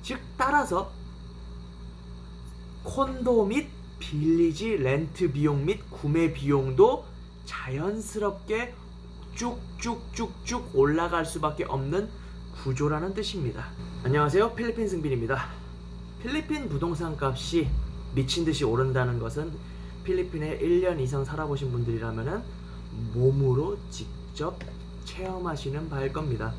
즉 따라서 콘도 및 빌리지 렌트 비용 및 구매 비용도 자연스럽게 쭉쭉쭉쭉 올라갈 수밖에 없는 구조라는 뜻입니다. 안녕하세요, 필리핀 승빈입니다. 필리핀 부동산 값이 미친듯이 오른다는 것은 필리핀에 1년 이상 살아보신 분들이라면 몸으로 직접 체험하시는 바일 겁니다.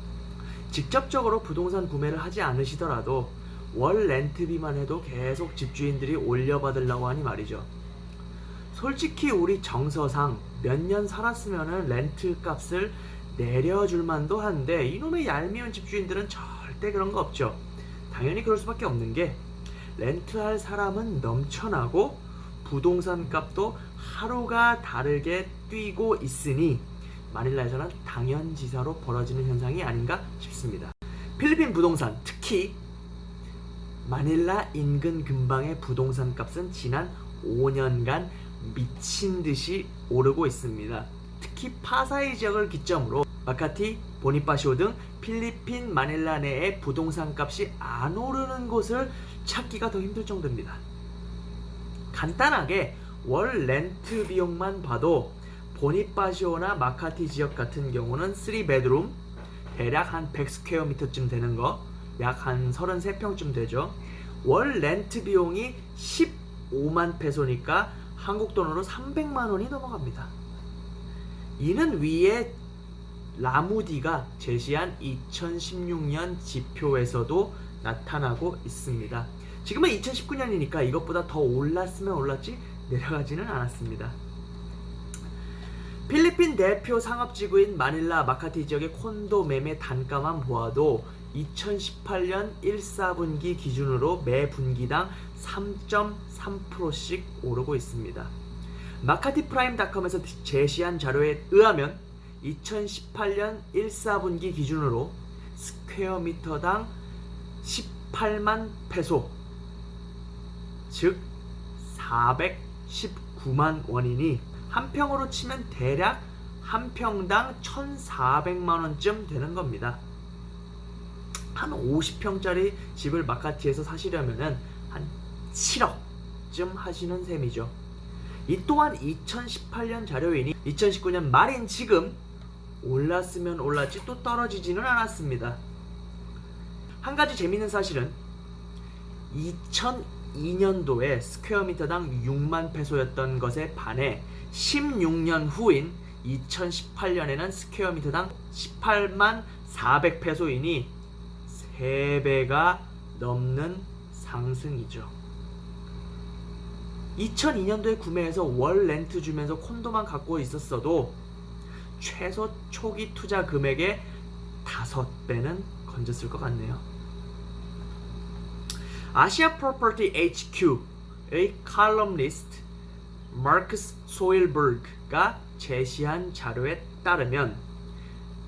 직접적으로 부동산 구매를 하지 않으시더라도 월 렌트비만 해도 계속 집주인들이 올려받으려고 하니 말이죠. 솔직히 우리 정서상 몇 년 살았으면 렌트 값을 내려줄 만도 한데 이놈의 얄미운 집주인들은 절대 그런 거 없죠. 당연히 그럴 수밖에 없는 게 렌트할 사람은 넘쳐나고 부동산 값도 하루가 다르게 뛰고 있으니 마닐라에서는 당연지사로 벌어지는 현상이 아닌가 싶습니다. 필리핀 부동산, 특히 마닐라 인근 근방의 부동산 값은 지난 5년간 미친듯이 오르고 있습니다. 특히 파사이 지역을 기점으로 마카티, 보니파시오 등 필리핀 마닐라 내의 부동산 값이 안 오르는 곳을 찾기가 더 힘들 정도입니다. 간단하게 월 렌트 비용만 봐도 보니파시오나 마카티 지역 같은 경우는 3베드룸 대략 한 100스퀘어미터쯤 되는 거, 약 한 33평쯤 되죠. 월 렌트 비용이 15만 페소니까 한국 돈으로 300만 원이 넘어갑니다. 이는 위에 라무디가 제시한 2016년 지표에서도 나타나고 있습니다. 지금은 2019년이니까 이것보다 더 올랐으면 올랐지 내려가지는 않았습니다. 필리핀 대표 상업지구인 마닐라 마카티 지역의 콘도 매매 단가만 보아도 2018년 1, 4분기 기준으로 매 분기당 3.3%씩 오르고 있습니다. 마카티프라임닷컴에서 제시한 자료에 의하면 2018년 1, 4분기 기준으로 스퀘어미터당 18만 페소, 즉 419만 원이니 한 평으로 치면 대략 한 평당 1,400만 원쯤 되는 겁니다. 한 50평짜리 집을 마카티에서 사시려면 한 7억쯤 하시는 셈이죠. 이 또한 2018년 자료이니 2019년 말인 지금 올랐으면 올랐지 또 떨어지지는 않았습니다. 한 가지 재밌는 사실은 2002년도에 스퀘어미터당 6만 페소였던 것에 반해 16년 후인 2018년에는 스퀘어미터당 18만 400페소이니 3배가 넘는 상승이죠. 2002년도에 구매해서 월 렌트 주면서 콘도만 갖고 있었어도 최소 초기 투자 금액의 5배는 건졌을 것 같네요. 아시아 프로퍼티 HQ의 칼럼니스트 마크스 소일버그가 제시한 자료에 따르면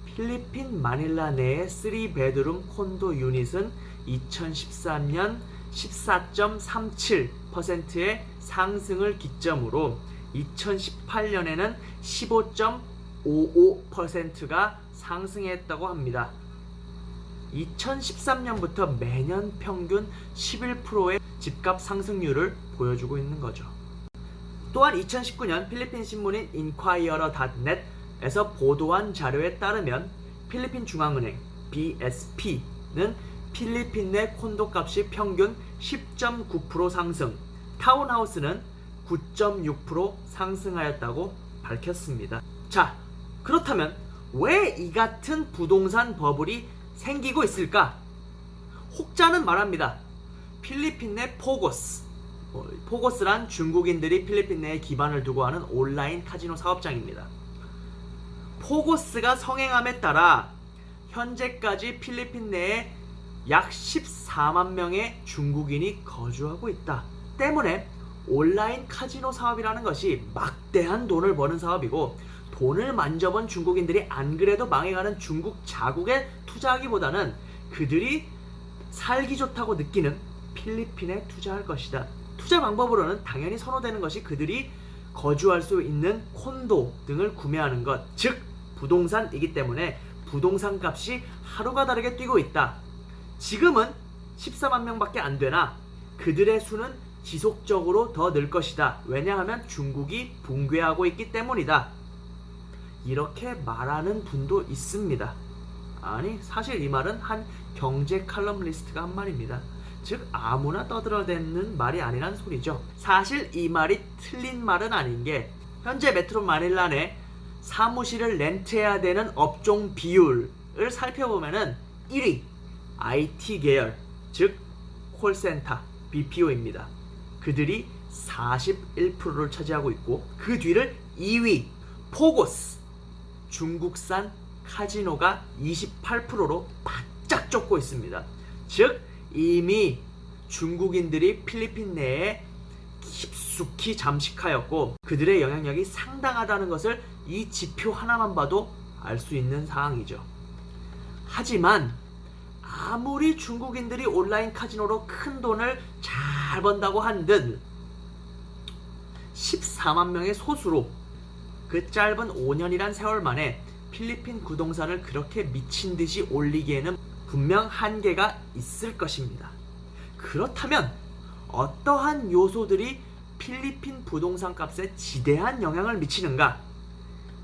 필리핀 마닐라 내의 3베드룸 콘도 유닛은 2013년 14.37%의 상승을 기점으로 2018년에는 15.55%가 상승했다고 합니다. 2013년부터 매년 평균 11%의 집값 상승률을 보여주고 있는 거죠. 또한 2019년 필리핀 신문인 inquirer.net에서 보도한 자료에 따르면 필리핀 중앙은행 BSP는 필리핀 내 콘도 값이 평균 10.9% 상승, 타운하우스는 9.6% 상승하였다고 밝혔습니다. 자, 그렇다면 왜 이 같은 부동산 버블이 생기고 있을까? 혹자는 말합니다. 필리핀 내 포고스란 중국인들이 필리핀 내에 기반을 두고 하는 온라인 카지노 사업장입니다. 포고스가 성행함에 따라 현재까지 필리핀 내에 약 14만 명의 중국인이 거주하고 있다. 때문에 온라인 카지노 사업이라는 것이 막대한 돈을 버는 사업이고, 돈을 만져본 중국인들이 안 그래도 망해가는 중국 자국에 투자하기보다는 그들이 살기 좋다고 느끼는 필리핀에 투자할 것이다. 투자 방법으로는 당연히 선호되는 것이 그들이 거주할 수 있는 콘도 등을 구매하는 것, 즉 부동산이기 때문에 부동산 값이 하루가 다르게 뛰고 있다. 지금은 14만 명밖에 안 되나 그들의 수는 지속적으로 더 늘 것이다. 왜냐하면 중국이 붕괴하고 있기 때문이다. 이렇게 말하는 분도 있습니다. 아니, 사실 이 말은 한 경제 칼럼니스트가 한 말입니다. 즉 아무나 떠들어대는 말이 아니란 소리죠. 사실 이 말이 틀린 말은 아닌 게 현재 메트로 마닐라 내 사무실을 렌트해야 되는 업종 비율을 살펴보면은 1위 IT 계열, 즉 콜센터, BPO입니다. 그들이 41%를 차지하고 있고 그 뒤를 2위 포고스, 중국산 카지노가 28%로 바짝 쫓고 있습니다. 즉 이미 중국인들이 필리핀 내에 깊숙이 잠식하였고 그들의 영향력이 상당하다는 것을 이 지표 하나만 봐도 알 수 있는 상황이죠. 하지만 아무리 중국인들이 온라인 카지노로 큰 돈을 잘 번다고 한들 14만 명의 소수로 그 짧은 5년이란 세월 만에 필리핀 부동산을 그렇게 미친 듯이 올리기에는 분명 한계가 있을 것입니다. 그렇다면 어떠한 요소들이 필리핀 부동산 값에 지대한 영향을 미치는가?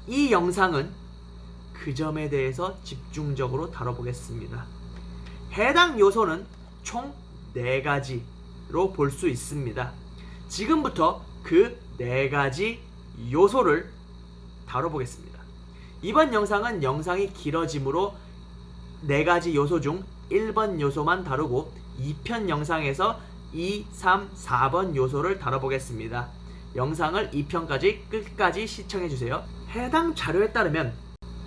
이 영상은 그 점에 대해서 집중적으로 다뤄보겠습니다. 해당 요소는 총 4가지로 볼 수 있습니다. 지금부터 그 4가지 요소를 다뤄보겠습니다. 이번 영상은 영상이 길어지므로 4가지 요소 중 1번 요소만 다루고 2편 영상에서 2, 3, 4번 요소를 다뤄보겠습니다. 영상을 2편까지 끝까지 시청해주세요. 해당 자료에 따르면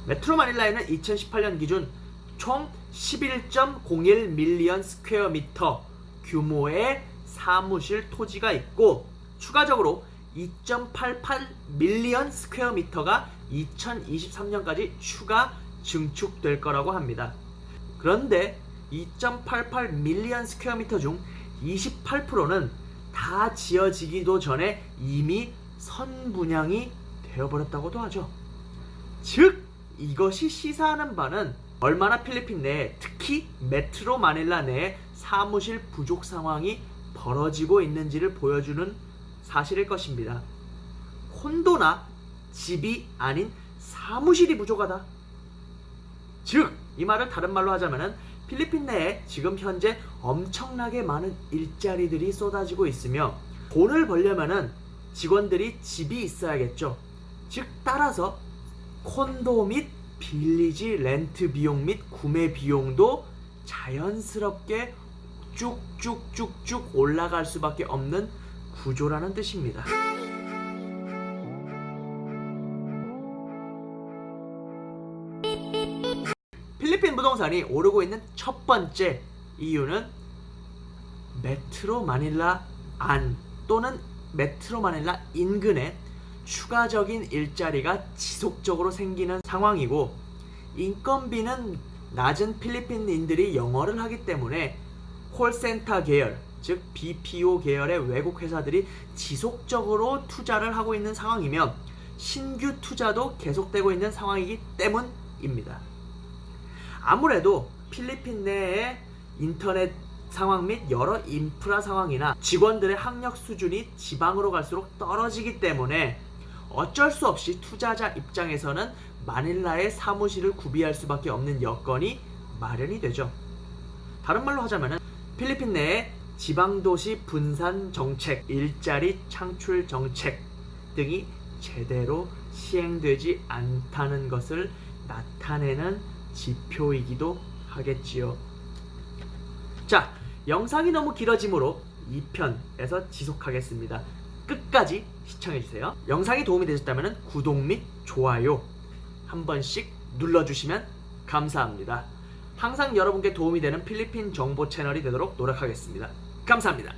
메트로 마닐라에는 2018년 기준 총 11.01 밀리언 스퀘어미터 규모의 사무실 토지가 있고 추가적으로 2.88 밀리언 스퀘어미터가 2023년까지 추가 증축될 거라고 합니다. 그런데 2.88 밀리언 스퀘어미터 중 28%는 다 지어지기도 전에 이미 선분양이 되어버렸다고도 하죠. 즉 이것이 시사하는 바는 얼마나 필리핀 내에 특히 메트로 마닐라 내에 사무실 부족 상황이 벌어지고 있는지를 보여주는 사실일 것입니다. 콘도나 집이 아닌 사무실이 부족하다. 즉 이 말을 다른 말로 하자면은 필리핀 내에 지금 현재 엄청나게 많은 일자리들이 쏟아지고 있으며 돈을 벌려면은 직원들이 집이 있어야겠죠. 즉 따라서 콘도 및 빌리지 렌트 비용 및 구매 비용도 자연스럽게 쭉쭉쭉쭉 올라갈 수밖에 없는 구조라는 뜻입니다. 필리핀 부동산이 오르고 있는 첫 번째 이유는 메트로 마닐라 안 또는 메트로 마닐라 인근에 추가적인 일자리가 지속적으로 생기는 상황이고 인건비는 낮은 필리핀인들이 영어를 하기 때문에 콜센터 계열, 즉 BPO 계열의 외국 회사들이 지속적으로 투자를 하고 있는 상황이며 신규 투자도 계속되고 있는 상황이기 때문입니다. 아무래도 필리핀 내의 인터넷 상황 및 여러 인프라 상황이나 직원들의 학력 수준이 지방으로 갈수록 떨어지기 때문에 어쩔 수 없이 투자자 입장에서는 마닐라의 사무실을 구비할 수밖에 없는 여건이 마련이 되죠. 다른 말로 하자면 필리핀 내의 지방도시 분산 정책, 일자리 창출 정책 등이 제대로 시행되지 않다는 것을 나타내는 지표이기도 하겠지요. 자, 영상이 너무 길어지므로 2편에서 지속하겠습니다. 끝까지 시청해주세요. 영상이 도움이 되셨다면 구독 및 좋아요 한 번씩 눌러주시면 감사합니다. 항상 여러분께 도움이 되는 필리핀 정보 채널이 되도록 노력하겠습니다. 감사합니다.